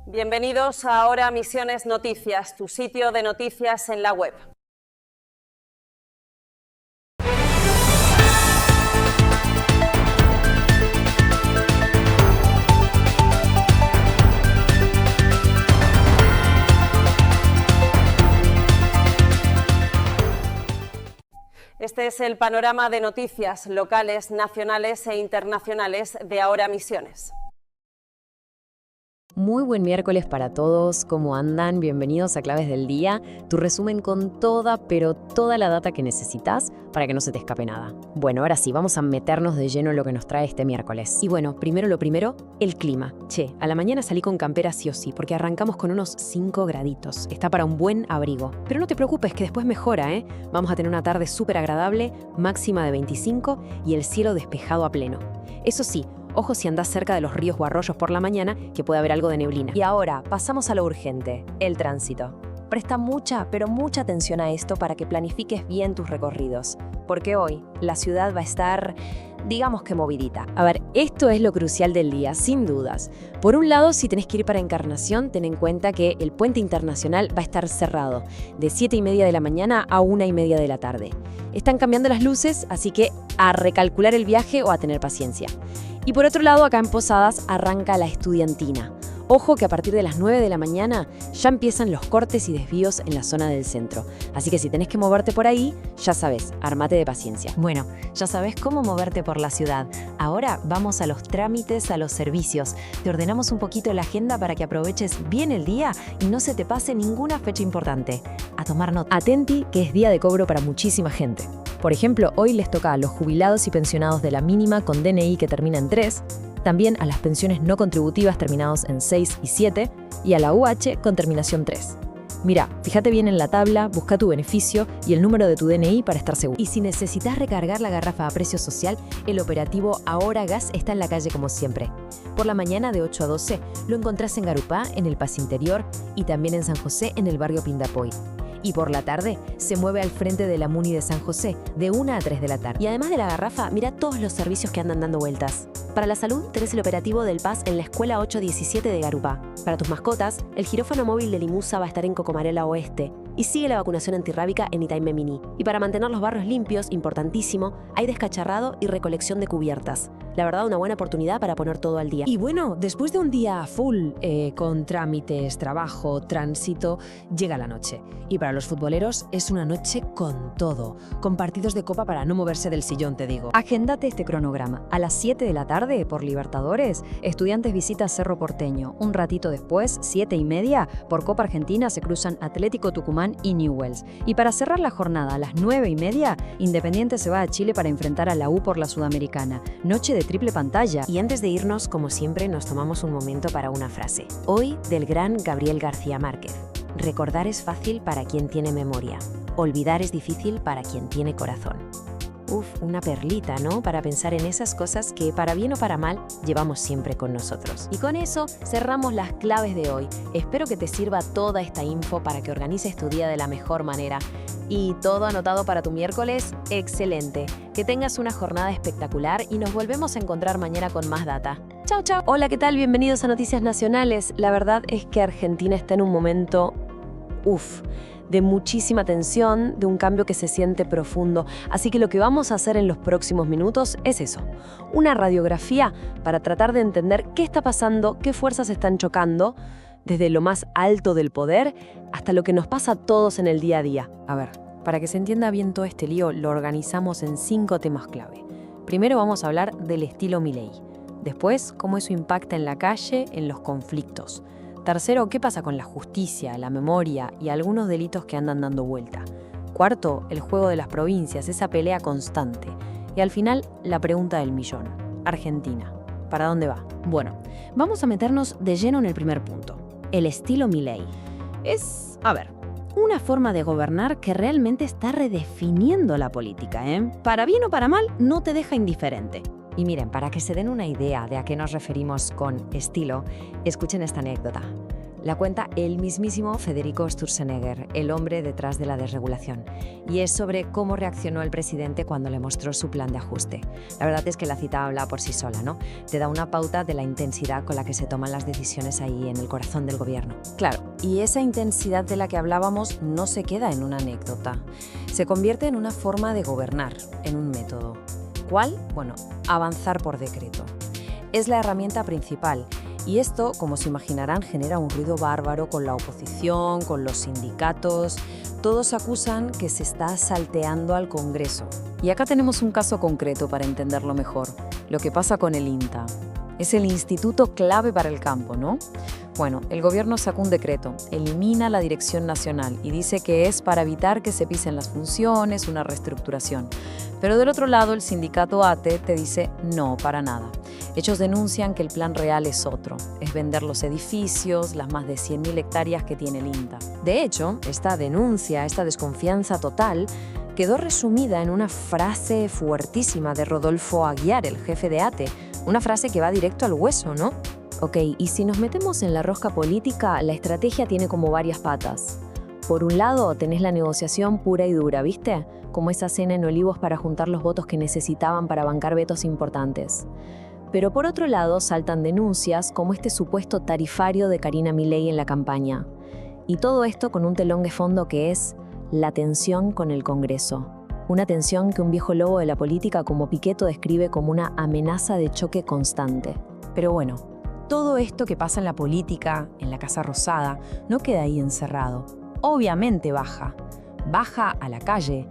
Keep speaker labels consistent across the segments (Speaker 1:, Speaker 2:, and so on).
Speaker 1: Bienvenidos a Ahora Misiones Noticias, tu sitio de noticias en la web. Este es el panorama de noticias locales, nacionales e internacionales de Ahora Misiones.
Speaker 2: Muy buen miércoles para todos, ¿cómo andan? Bienvenidos a Claves del Día, tu resumen con toda la data que necesitas para que no se te escape nada. Bueno, ahora sí, vamos a meternos de lleno en lo que nos trae este miércoles. Y bueno, primero lo primero, el clima. Che, a la mañana salí con campera sí o sí, porque arrancamos con unos 5 graditos. Está para un buen abrigo. Pero no te preocupes, que después mejora, ¿eh? Vamos a tener una tarde súper agradable, máxima de 25 y el cielo despejado a pleno. Eso sí, ojo si andás cerca de los ríos o arroyos por la mañana, que puede haber algo de neblina. Y ahora, pasamos a lo urgente, el tránsito. Presta mucha atención a esto para que planifiques bien tus recorridos, porque hoy la ciudad va a estar, digamos que movidita. A ver, esto es lo crucial del día, sin dudas. Por un lado, si tenés que ir para Encarnación, ten en cuenta que el puente internacional va a estar cerrado, de 7:30 de la mañana a 1:30 de la tarde. Están cambiando las luces, así que a recalcular el viaje o a tener paciencia. Y por otro lado, acá en Posadas arranca la estudiantina. Ojo que a partir de las 9 de la mañana ya empiezan los cortes y desvíos en la zona del centro. Así que si tenés que moverte por ahí, ya sabes, armate de paciencia. Bueno, ya sabes cómo moverte por la ciudad. Ahora vamos a los trámites, a los servicios. Te ordenamos un poquito la agenda para que aproveches bien el día y no se te pase ninguna fecha importante. A tomar nota. Atenti, que es día de cobro para muchísima gente. Por ejemplo, hoy les toca a los jubilados y pensionados de la mínima con DNI que termina en 3, también a las pensiones no contributivas terminados en 6 y 7 y a la UH con terminación 3. Mira, fíjate bien en la tabla, busca tu beneficio y el número de tu DNI para estar seguro. Y si necesitas recargar la garrafa a precio social, el operativo Ahora Gas está en la calle como siempre. Por la mañana de 8 a 12 lo encontrás en Garupá, en el Paz Interior y también en San José, en el barrio Pindapoy. Y por la tarde se mueve al frente de la Muni de San José, de 1 a 3 de la tarde. Y además de la garrafa, mira todos los servicios que andan dando vueltas. Para la salud, tenés el operativo del Paz en la Escuela 817 de Garupá. Para tus mascotas, el quirófano móvil de Limusa va a estar en Cocomarela Oeste. Y sigue la vacunación antirrábica en Itaime Mini. Y para mantener los barrios limpios, importantísimo, hay descacharrado y recolección de cubiertas. La verdad, una buena oportunidad para poner todo al día. Y bueno, después de un día full, con trámites, trabajo, tránsito, llega la noche. Y para los futboleros es una noche con todo, con partidos de copa para no moverse del sillón, te digo. Agéndate este cronograma. A las 7 de la tarde, por Libertadores, Estudiantes visita Cerro Porteño. Un ratito después, 7:30, por Copa Argentina se cruzan Atlético Tucumán y Newell's. Y para cerrar la jornada a las 9:30, Independiente se va a Chile para enfrentar a la U por la Sudamericana. Noche de triple pantalla. Y antes de irnos, como siempre, nos tomamos un momento para una frase. Hoy, del gran Gabriel García Márquez. Recordar es fácil para quien tiene memoria. Olvidar es difícil para quien tiene corazón. Uf, una perlita, ¿no? Para pensar en esas cosas que, para bien o para mal, llevamos siempre con nosotros. Y con eso cerramos las claves de hoy. Espero que te sirva toda esta info para que organices tu día de la mejor manera. ¿Y todo anotado para tu miércoles? ¡Excelente! Que tengas una jornada espectacular y nos volvemos a encontrar mañana con más data. ¡Chao, chao! Hola, ¿qué tal? Bienvenidos a Noticias Nacionales. La verdad es que Argentina está en un momento... de muchísima tensión, de un cambio que se siente profundo. Así que lo que vamos a hacer en los próximos minutos es eso, una radiografía para tratar de entender qué está pasando, qué fuerzas están chocando, desde lo más alto del poder hasta lo que nos pasa a todos en el día a día. A ver, para que se entienda bien todo este lío, lo organizamos en 5 temas clave. Primero vamos a hablar del estilo Milei. Después, cómo eso impacta en la calle, en los conflictos. Tercero, ¿qué pasa con la justicia, la memoria y algunos delitos que andan dando vuelta? Cuarto, el juego de las provincias, esa pelea constante. Y al final, la pregunta del millón. Argentina, ¿para dónde va? Bueno, vamos a meternos de lleno en el primer punto. El estilo Milei. Es, una forma de gobernar que realmente está redefiniendo la política, ¿eh? Para bien o para mal, no te deja indiferente. Y miren, para que se den una idea de a qué nos referimos con estilo, escuchen esta anécdota. La cuenta el mismísimo Federico Sturzenegger, el hombre detrás de la desregulación. Y es sobre cómo reaccionó el presidente cuando le mostró su plan de ajuste. La verdad es que la cita habla por sí sola, ¿no? Te da una pauta de la intensidad con la que se toman las decisiones ahí en el corazón del gobierno. Claro, y esa intensidad de la que hablábamos no se queda en una anécdota. Se convierte en una forma de gobernar, en un método. ¿Cuál? Bueno, avanzar por decreto. Es la herramienta principal. Y esto, como se imaginarán, genera un ruido bárbaro con la oposición, con los sindicatos. Todos acusan que se está salteando al Congreso. Y acá tenemos un caso concreto para entenderlo mejor, lo que pasa con el INTA. Es el instituto clave para el campo, ¿no? Bueno, el gobierno sacó un decreto, elimina la Dirección Nacional y dice que es para evitar que se pisen las funciones, una reestructuración. Pero del otro lado, el sindicato ATE te dice no, para nada. Ellos denuncian que el plan real es otro, es vender los edificios, las más de 100.000 hectáreas que tiene el INTA. De hecho, esta denuncia, esta desconfianza total, quedó resumida en una frase fuertísima de Rodolfo Aguiar, el jefe de ATE, una frase que va directo al hueso, ¿no? Ok, y si nos metemos en la rosca política, la estrategia tiene como varias patas. Por un lado, tenés la negociación pura y dura, ¿viste? Como esa cena en Olivos para juntar los votos que necesitaban para bancar vetos importantes. Pero por otro lado, saltan denuncias como este supuesto tarifario de Karina Milei en la campaña. Y todo esto con un telón de fondo que es la tensión con el Congreso. Una tensión que un viejo lobo de la política como Pichetto describe como una amenaza de choque constante. Pero bueno, todo esto que pasa en la política, en la Casa Rosada, no queda ahí encerrado. Obviamente baja a la calle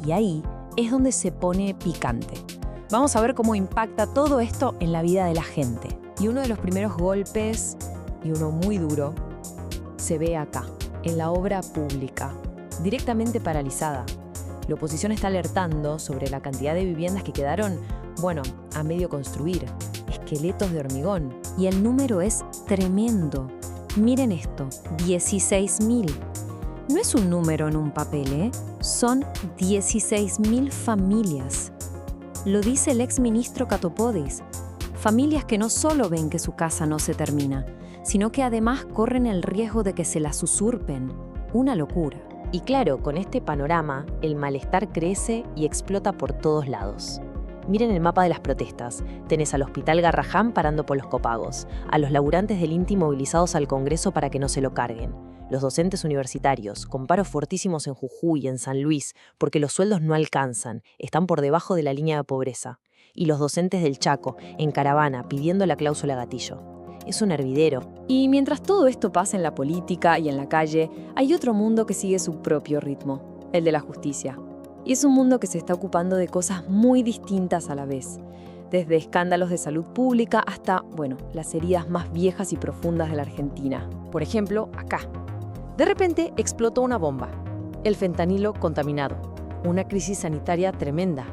Speaker 2: y ahí es donde se pone picante. Vamos a ver cómo impacta todo esto en la vida de la gente. Y uno de los primeros golpes, y uno muy duro, se ve acá, en la obra pública, directamente paralizada. La oposición está alertando sobre la cantidad de viviendas que quedaron, a medio construir, esqueletos de hormigón. Y el número es tremendo. Miren esto, 16.000. No es un número en un papel, ¿eh? Son 16.000 familias. Lo dice el exministro Katopodis. Familias que no solo ven que su casa no se termina, sino que además corren el riesgo de que se las usurpen. Una locura. Y claro, con este panorama, el malestar crece y explota por todos lados. Miren el mapa de las protestas. Tenés al Hospital Garrahan parando por los copagos, a los laburantes del INTI movilizados al Congreso para que no se lo carguen, los docentes universitarios, con paros fortísimos en Jujuy y en San Luis, porque los sueldos no alcanzan, están por debajo de la línea de pobreza, y los docentes del Chaco, en caravana, pidiendo la cláusula gatillo. Es un hervidero. Y mientras todo esto pasa en la política y en la calle, hay otro mundo que sigue su propio ritmo, el de la justicia. Y es un mundo que se está ocupando de cosas muy distintas a la vez, desde escándalos de salud pública hasta, las heridas más viejas y profundas de la Argentina. Por ejemplo, acá. De repente explotó una bomba, el fentanilo contaminado, una crisis sanitaria tremenda.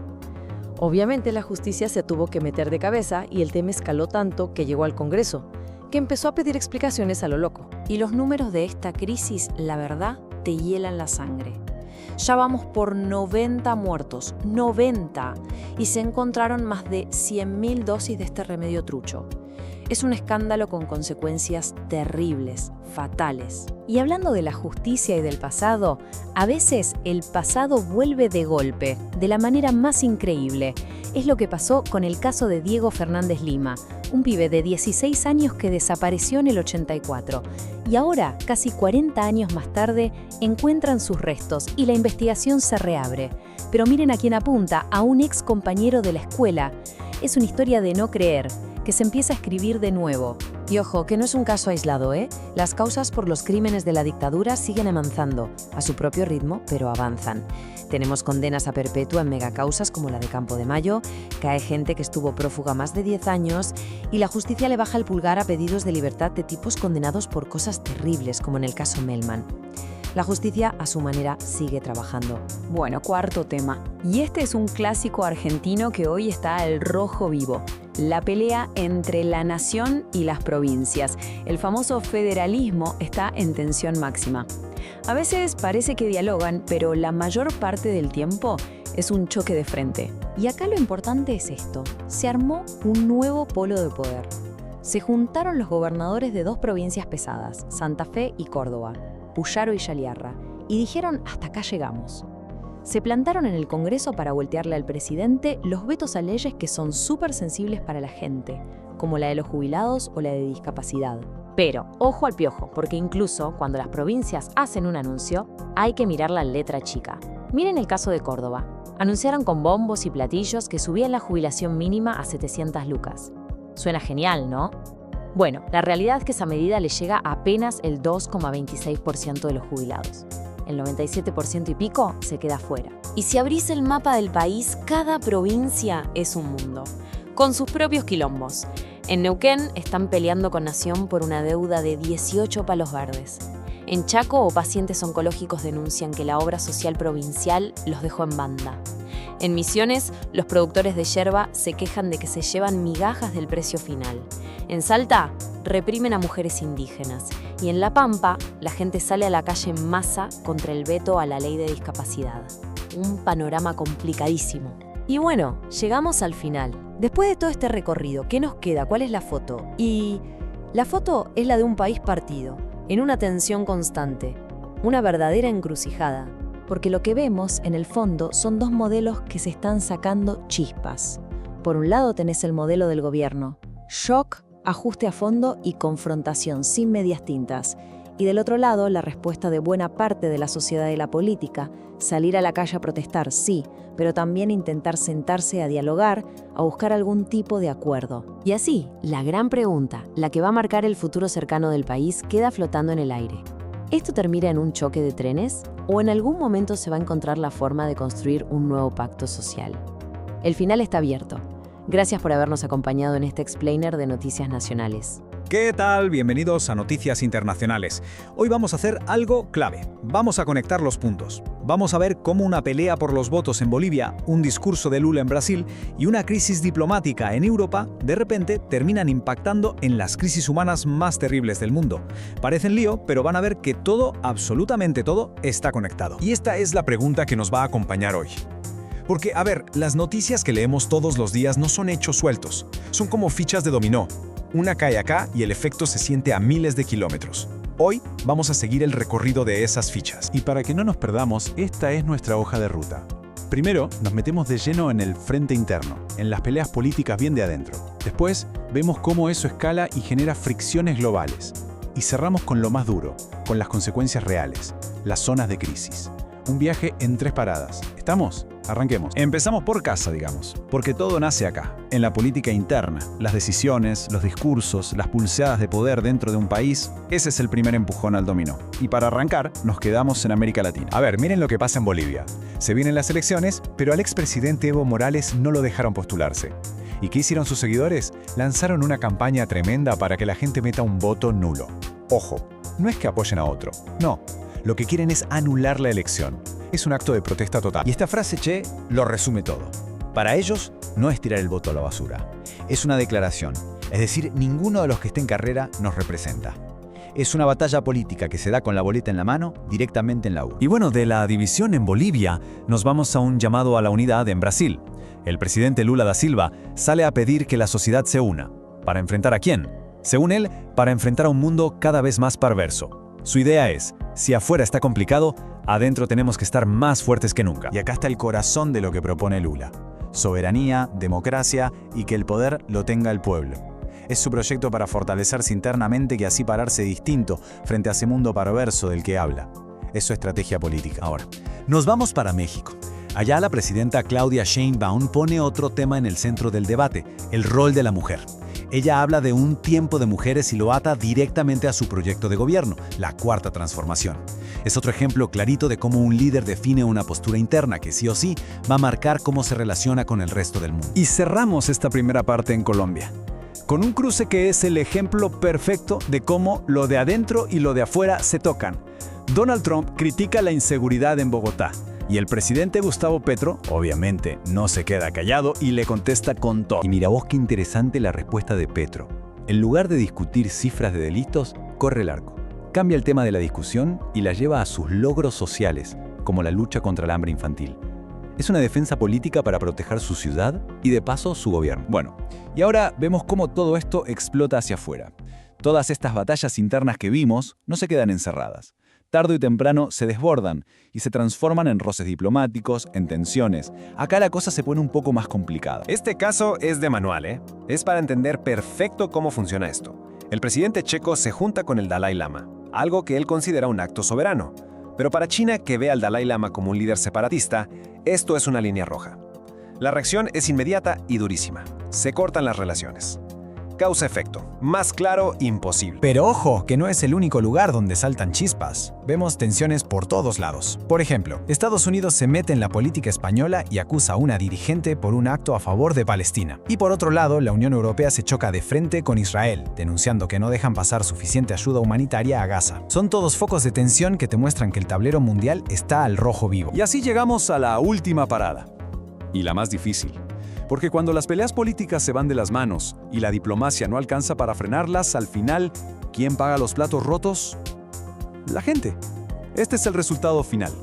Speaker 2: Obviamente la justicia se tuvo que meter de cabeza y el tema escaló tanto que llegó al Congreso, que empezó a pedir explicaciones a lo loco. Y los números de esta crisis, la verdad, te hielan la sangre. Ya vamos por 90 muertos, 90, y se encontraron más de 100.000 dosis de este remedio trucho. Es un escándalo con consecuencias terribles, fatales. Y hablando de la justicia y del pasado, a veces el pasado vuelve de golpe, de la manera más increíble. Es lo que pasó con el caso de Diego Fernández Lima, un pibe de 16 años que desapareció en el 84. Y ahora, casi 40 años más tarde, encuentran sus restos y la investigación se reabre. Pero miren a quién apunta, a un ex compañero de la escuela. Es una historia de no creer, que se empieza a escribir de nuevo. Y ojo, que no es un caso aislado, ¿eh? Las causas por los crímenes de la dictadura siguen avanzando, a su propio ritmo, pero avanzan. Tenemos condenas a perpetua en megacausas como la de Campo de Mayo, cae gente que estuvo prófuga más de 10 años y la justicia le baja el pulgar a pedidos de libertad de tipos condenados por cosas terribles, como en el caso Melman. La justicia, a su manera, sigue trabajando. Bueno, cuarto tema. Y este es un clásico argentino que hoy está al rojo vivo. La pelea entre la nación y las provincias. El famoso federalismo está en tensión máxima. A veces parece que dialogan, pero la mayor parte del tiempo es un choque de frente. Y acá lo importante es esto. Se armó un nuevo polo de poder. se juntaron los gobernadores de dos provincias pesadas, Santa Fe y Córdoba, Puyaro y Yaliarra, y dijeron: hasta acá llegamos. Se plantaron en el Congreso para voltearle al presidente los vetos a leyes que son súper sensibles para la gente, como la de los jubilados o la de discapacidad. Pero, ojo al piojo, porque incluso cuando las provincias hacen un anuncio, hay que mirar la letra chica. Miren el caso de Córdoba. Anunciaron con bombos y platillos que subían la jubilación mínima a 700 lucas. Suena genial, ¿no? Bueno, la realidad es que esa medida le llega a apenas el 2,26% de los jubilados. El 97% y pico se queda fuera. Y si abrís el mapa del país, cada provincia es un mundo, con sus propios quilombos. En Neuquén están peleando con Nación por una deuda de 18 palos verdes. En Chaco, pacientes oncológicos denuncian que la obra social provincial los dejó en banda. En Misiones, los productores de yerba se quejan de que se llevan migajas del precio final. En Salta, reprimen a mujeres indígenas. Y en La Pampa, la gente sale a la calle en masa contra el veto a la ley de discapacidad. Un panorama complicadísimo. Y bueno, llegamos al final. Después de todo este recorrido, ¿qué nos queda? ¿Cuál es la foto? Y la foto es la de un país partido, en una tensión constante, una verdadera encrucijada. Porque lo que vemos, en el fondo, son dos modelos que se están sacando chispas. Por un lado tenés el modelo del gobierno: shock, ajuste a fondo y confrontación sin medias tintas. Y del otro lado, la respuesta de buena parte de la sociedad y la política: salir a la calle a protestar, sí, pero también intentar sentarse a dialogar, a buscar algún tipo de acuerdo. Y así, la gran pregunta, la que va a marcar el futuro cercano del país, queda flotando en el aire. ¿Esto termina en un choque de trenes? ¿O en algún momento se va a encontrar la forma de construir un nuevo pacto social? El final está abierto. Gracias por habernos acompañado en este explainer de Noticias Nacionales.
Speaker 3: ¿Qué tal? Bienvenidos a Noticias Internacionales. Hoy vamos a hacer algo clave. Vamos a conectar los puntos. Vamos a ver cómo una pelea por los votos en Bolivia, un discurso de Lula en Brasil y una crisis diplomática en Europa de repente terminan impactando en las crisis humanas más terribles del mundo. Parecen lío, pero van a ver que todo, absolutamente todo, está conectado. Y esta es la pregunta que nos va a acompañar hoy. Porque, a ver, las noticias que leemos todos los días no son hechos sueltos. Son como fichas de dominó. Una cae acá y el efecto se siente a miles de kilómetros. Hoy vamos a seguir el recorrido de esas fichas.
Speaker 4: Y para que no nos perdamos, esta es nuestra hoja de ruta. Primero, nos metemos de lleno en el frente interno, en las peleas políticas bien de adentro. Después, vemos cómo eso escala y genera fricciones globales. Y cerramos con lo más duro, con las consecuencias reales, las zonas de crisis. Un viaje en 3 paradas. ¿Estamos? Arranquemos.
Speaker 3: Empezamos por casa, digamos, porque todo nace acá, en la política interna. Las decisiones, los discursos, las pulseadas de poder dentro de un país, ese es el primer empujón al dominó. Y para arrancar, nos quedamos en América Latina.
Speaker 4: A ver, miren lo que pasa en Bolivia. Se vienen las elecciones, pero al expresidente Evo Morales no lo dejaron postularse. ¿Y qué hicieron sus seguidores? Lanzaron una campaña tremenda para que la gente meta un voto nulo. Ojo, no es que apoyen a otro, no. Lo que quieren es anular la elección. Es un acto de protesta total.
Speaker 5: Y esta frase, che, lo resume todo. Para ellos, no es tirar el voto a la basura. Es una declaración. Es decir, ninguno de los que esté en carrera nos representa. Es una batalla política que se da con la boleta en la mano, directamente en la urna.
Speaker 6: Y bueno, de la división en Bolivia, nos vamos a un llamado a la unidad en Brasil. El presidente Lula da Silva sale a pedir que la sociedad se una. ¿Para enfrentar a quién? Según él, para enfrentar a un mundo cada vez más perverso. Su idea es: si afuera está complicado, adentro tenemos que estar más fuertes que nunca.
Speaker 4: Y acá está el corazón de lo que propone Lula. Soberanía, democracia y que el poder lo tenga el pueblo. Es su proyecto para fortalecerse internamente y así pararse distinto frente a ese mundo perverso del que habla. Es su estrategia política.
Speaker 6: Ahora, nos vamos para México. Allá la presidenta Claudia Sheinbaum pone otro tema en el centro del debate: el rol de la mujer. Ella habla de un tiempo de mujeres y lo ata directamente a su proyecto de gobierno, la Cuarta Transformación. Es otro ejemplo clarito de cómo un líder define una postura interna que sí o sí va a marcar cómo se relaciona con el resto del mundo.
Speaker 3: Y cerramos esta primera parte en Colombia, con un cruce que es el ejemplo perfecto de cómo lo de adentro y lo de afuera se tocan. Donald Trump critica la inseguridad en Bogotá. Y el presidente Gustavo Petro, obviamente, no se queda callado y le contesta con todo.
Speaker 5: Y mira vos qué interesante la respuesta de Petro. En lugar de discutir cifras de delitos, corre el arco. Cambia el tema de la discusión y la lleva a sus logros sociales, como la lucha contra el hambre infantil.
Speaker 6: Es una defensa política para proteger su ciudad y de paso su gobierno. Bueno, y ahora vemos cómo todo esto explota hacia afuera. Todas estas batallas internas que vimos no se quedan encerradas. Tarde y temprano se desbordan y se transforman en roces diplomáticos, en tensiones. Acá la cosa se pone un poco más complicada.
Speaker 7: Este caso es de manual, ¿eh? Es para entender perfecto cómo funciona esto. El presidente checo se junta con el Dalai Lama, algo que él considera un acto soberano. Pero para China, que ve al Dalai Lama como un líder separatista, esto es una línea roja. La reacción es inmediata y durísima. Se cortan las relaciones. Causa-efecto. Más claro, imposible.
Speaker 3: Pero ojo, que no es el único lugar donde saltan chispas. Vemos tensiones por todos lados. Por ejemplo, Estados Unidos se mete en la política española y acusa a una dirigente por un acto a favor de Palestina. Y por otro lado, la Unión Europea se choca de frente con Israel, denunciando que no dejan pasar suficiente ayuda humanitaria a Gaza. Son todos focos de tensión que te muestran que el tablero mundial está al rojo vivo.
Speaker 6: Y así llegamos a la última parada. Y la más difícil. Porque cuando las peleas políticas se van de las manos y la diplomacia no alcanza para frenarlas, al final, ¿quién paga los platos rotos? La gente. Este es el resultado final.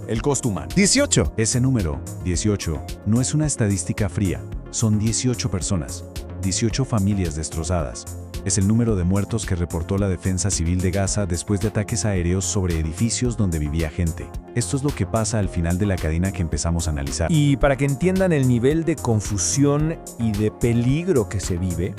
Speaker 6: El costo humano.
Speaker 3: 18.
Speaker 4: Ese número, 18, no es una estadística fría. Son 18 personas, 18 familias destrozadas. Es el número de muertos que reportó la Defensa Civil de Gaza después de ataques aéreos sobre edificios donde vivía gente. Esto es lo que pasa al final de la cadena que empezamos a analizar.
Speaker 8: Y para que entiendan el nivel de confusión y de peligro que se vive,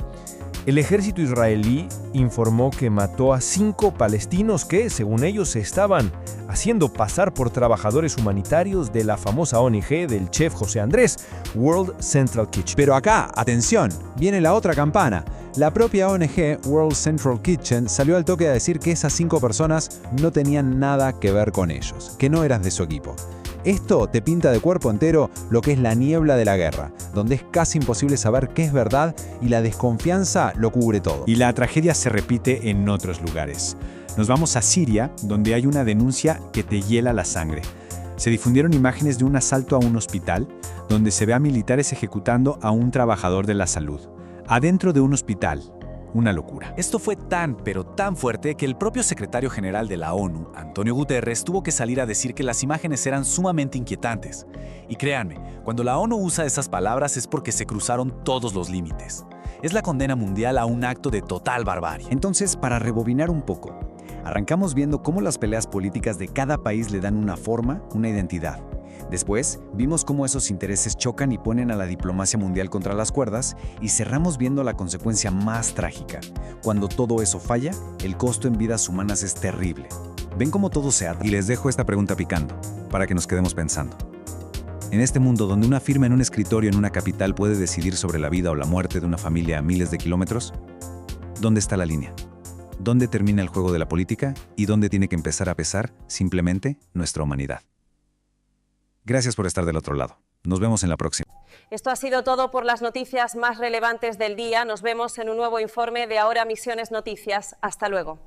Speaker 8: el ejército israelí informó que mató a 5 palestinos que, según ellos, se estaban haciendo pasar por trabajadores humanitarios de la famosa ONG del chef José Andrés, World Central Kitchen.
Speaker 4: Pero acá, atención, viene la otra campana. La propia ONG World Central Kitchen salió al toque a decir que esas 5 personas no tenían nada que ver con ellos, que no eran de su equipo. Esto te pinta de cuerpo entero lo que es la niebla de la guerra, donde es casi imposible saber qué es verdad y la desconfianza lo cubre todo.
Speaker 3: Y la tragedia se repite en otros lugares. Nos vamos a Siria, donde hay una denuncia que te hiela la sangre. Se difundieron imágenes de un asalto a un hospital, donde se ve a militares ejecutando a un trabajador de la salud. Adentro de un hospital. Una locura.
Speaker 6: Esto fue tan, pero tan fuerte que el propio secretario general de la ONU, Antonio Guterres, tuvo que salir a decir que las imágenes eran sumamente inquietantes. Y créanme, cuando la ONU usa esas palabras es porque se cruzaron todos los límites. Es la condena mundial a un acto de total barbarie.
Speaker 5: Entonces, para rebobinar un poco, arrancamos viendo cómo las peleas políticas de cada país le dan una forma, una identidad. Después, vimos cómo esos intereses chocan y ponen a la diplomacia mundial contra las cuerdas, y cerramos viendo la consecuencia más trágica. Cuando todo eso falla, el costo en vidas humanas es terrible. ¿Ven cómo todo se ata?
Speaker 3: Y les dejo esta pregunta picando, para que nos quedemos pensando. En este mundo donde una firma en un escritorio en una capital puede decidir sobre la vida o la muerte de una familia a miles de kilómetros, ¿dónde está la línea? ¿Dónde termina el juego de la política y dónde tiene que empezar a pesar simplemente nuestra humanidad? Gracias por estar del otro lado. Nos vemos en la próxima.
Speaker 1: Esto ha sido todo por las noticias más relevantes del día. Nos vemos en un nuevo informe de Ahora Misiones Noticias. Hasta luego.